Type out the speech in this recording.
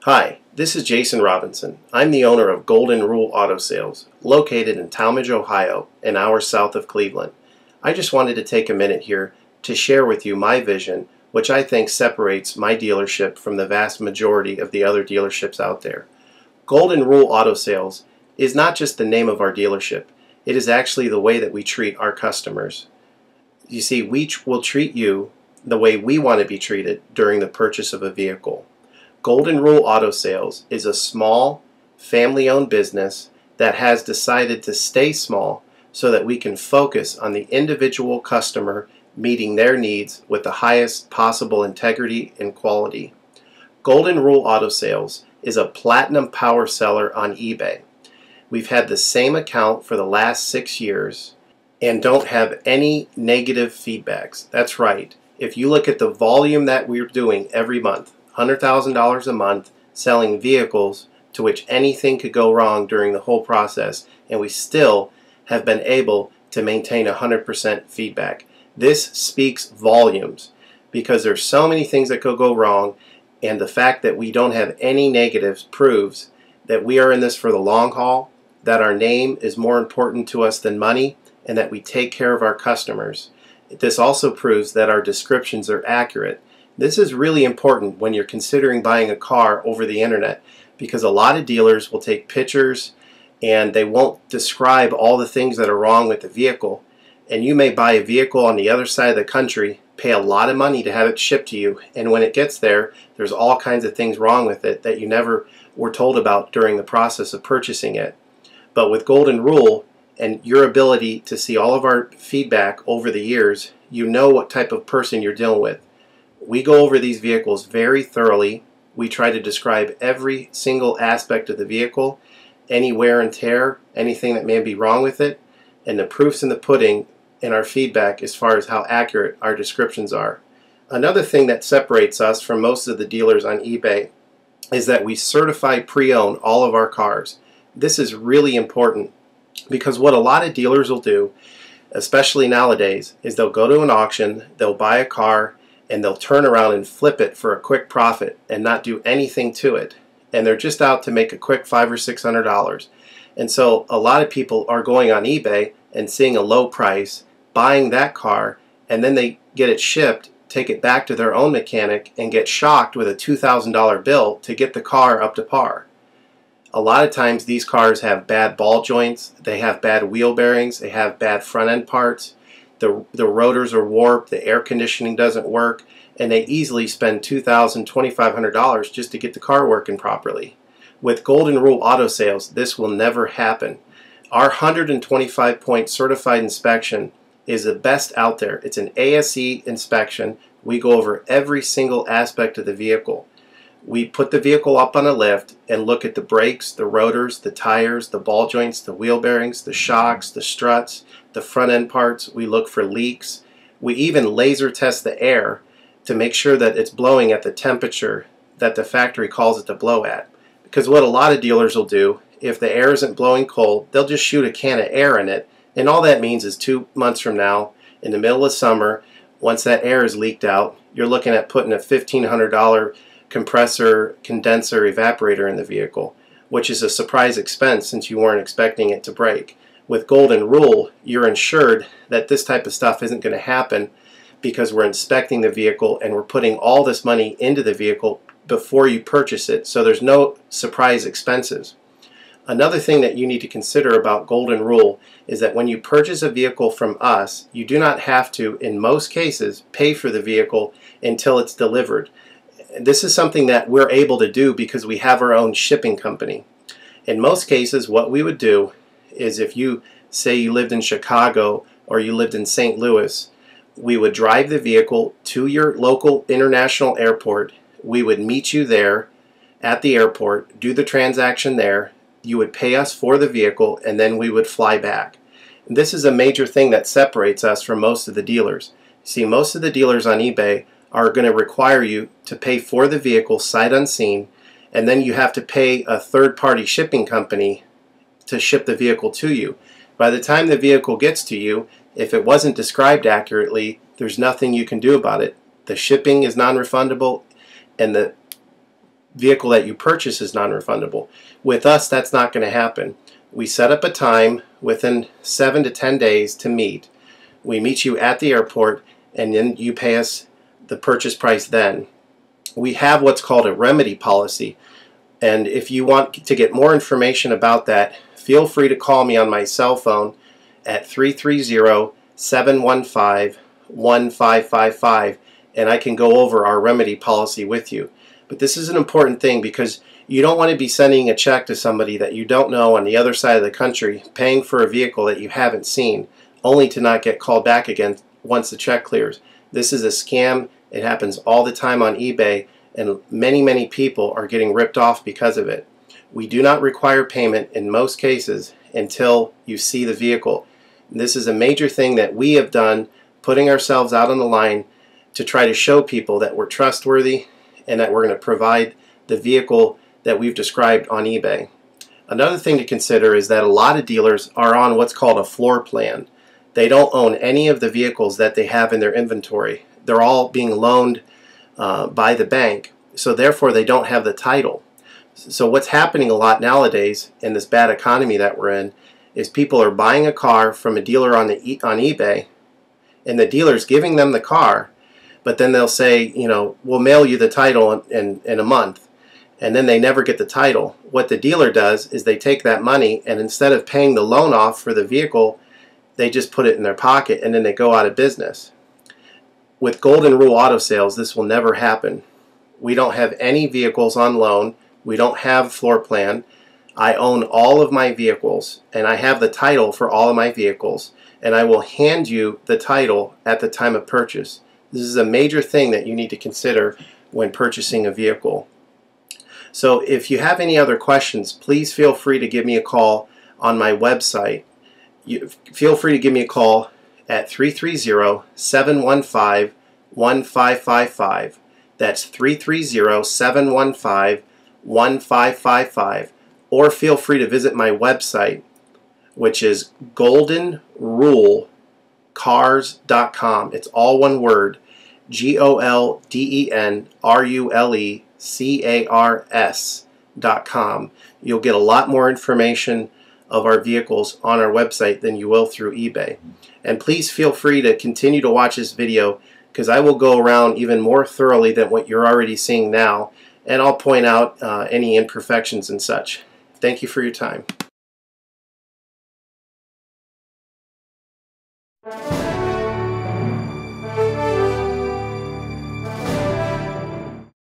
Hi, this is Jason Robinson. I'm the owner of Golden Rule Auto Sales, located in Tallmadge, Ohio, an hour south of Cleveland. I just wanted to take a minute here to share with you my vision, which I think separates my dealership from the vast majority of the other dealerships out there. Golden Rule Auto Sales is not just the name of our dealership, it is actually the way that we treat our customers. You see, we will treat you the way we want to be treated during the purchase of a vehicle. Golden Rule Auto Sales is a small, family-owned business that has decided to stay small so that we can focus on the individual customer meeting their needs with the highest possible integrity and quality. Golden Rule Auto Sales is a platinum power seller on eBay. We've had the same account for the last 6 years and don't have any negative feedbacks. That's right. If you look at the volume that we're doing every month, $100,000 a month selling vehicles to which anything could go wrong during the whole process, and we still have been able to maintain 100% feedback. This speaks volumes because there's so many things that could go wrong, and the fact that we don't have any negatives proves that we are in this for the long haul, that our name is more important to us than money, and that we take care of our customers. This also proves that our descriptions are accurate. This is really important when you're considering buying a car over the internet, because a lot of dealers will take pictures and they won't describe all the things that are wrong with the vehicle, and you may buy a vehicle on the other side of the country, pay a lot of money to have it shipped to you, and when it gets there, there's all kinds of things wrong with it that you never were told about during the process of purchasing it. But with Golden Rule and your ability to see all of our feedback over the years, you know what type of person you're dealing with. We go over these vehicles very thoroughly. We try to describe every single aspect of the vehicle, any wear and tear, anything that may be wrong with it, and the proof's in the pudding in our feedback as far as how accurate our descriptions are. Another thing that separates us from most of the dealers on eBay is that we certify pre-owned all of our cars. This is really important because what a lot of dealers will do, especially nowadays, is they'll go to an auction, they'll buy a car, and they'll turn around and flip it for a quick profit and not do anything to it. And they're just out to make a quick $500 or $600. And so a lot of people are going on eBay and seeing a low price, buying that car, and then they get it shipped, take it back to their own mechanic, and get shocked with a $2,000 bill to get the car up to par. A lot of times these cars have bad ball joints, they have bad wheel bearings, they have bad front end parts. The rotors are warped, the air conditioning doesn't work, and they easily spend $2,000, $2,500 just to get the car working properly. With Golden Rule Auto Sales, this will never happen. Our 125-point certified inspection is the best out there. It's an ASE inspection. We go over every single aspect of the vehicle. We put the vehicle up on a lift and look at the brakes, the rotors, the tires, the ball joints, the wheel bearings, the shocks, the struts, the front end parts. We look for leaks. We even laser test the air to make sure that it's blowing at the temperature that the factory calls it to blow at. Because what a lot of dealers will do, if the air isn't blowing cold, they'll just shoot a can of air in it, and all that means is 2 months from now, in the middle of summer, once that air is leaked out, you're looking at putting a $1,500 compressor, condenser, evaporator in the vehicle, which is a surprise expense since you weren't expecting it to break. With Golden Rule, you're ensured that this type of stuff isn't going to happen because we're inspecting the vehicle and we're putting all this money into the vehicle before you purchase it, so there's no surprise expenses. Another thing that you need to consider about Golden Rule is that when you purchase a vehicle from us, you do not have to, in most cases, pay for the vehicle until it's delivered. This is something that we're able to do because we have our own shipping company. In most cases, what we would do is if you say you lived in Chicago or you lived in St. Louis, we would drive the vehicle to your local international airport. We would meet you there at the airport, do the transaction there. You would pay us for the vehicle, and then we would fly back. And this is a major thing that separates us from most of the dealers. See, most of the dealers on eBay are going to require you to pay for the vehicle sight unseen, and then you have to pay a third-party shipping company to ship the vehicle to you. By the time the vehicle gets to you, if it wasn't described accurately, there's nothing you can do about it. The shipping is non-refundable, and the vehicle that you purchase is non-refundable. With us, that's not going to happen. We set up a time within 7 to 10 days to meet. We meet you at the airport, and then you pay us the purchase price then. We have what's called a remedy policy, and if you want to get more information about that, feel free to call me on my cell phone at 330-715-1555, and I can go over our remedy policy with you. But this is an important thing because you don't want to be sending a check to somebody that you don't know on the other side of the country, paying for a vehicle that you haven't seen, only to not get called back again once the check clears. This is a scam. It happens all the time on eBay, and many people are getting ripped off because of it. We do not require payment in most cases until you see the vehicle. And this is a major thing that we have done, putting ourselves out on the line to try to show people that we're trustworthy and that we're going to provide the vehicle that we've described on eBay. Another thing to consider is that a lot of dealers are on what's called a floor plan. They don't own any of the vehicles that they have in their inventory. They're all being loaned by the bank, so therefore they don't have the title. So what's happening a lot nowadays in this bad economy that we're in is people are buying a car from a dealer on eBay, and the dealer's giving them the car, but then they'll say, you know, we'll mail you the title in a month, and then they never get the title. What the dealer does is they take that money, and instead of paying the loan off for the vehicle, they just put it in their pocket, and then they go out of business. With Golden Rule Auto Sales, this will never happen. We don't have any vehicles on loan. We don't have floor plan. I own all of my vehicles, and I have the title for all of my vehicles, and I will hand you the title at the time of purchase. This is a major thing that you need to consider when purchasing a vehicle. So if you have any other questions, please feel free to give me a call on my website. Feel free to give me a call at 330-715-1555. That's 330-715-1555. Or feel free to visit my website, which is goldenrulecars.com. It's all one word, goldenrulecars.com. You'll get a lot more information of our vehicles on our website than you will through eBay. And please feel free to continue to watch this video, because I will go around even more thoroughly than what you're already seeing now, and I'll point out any imperfections and such. Thank you for your time.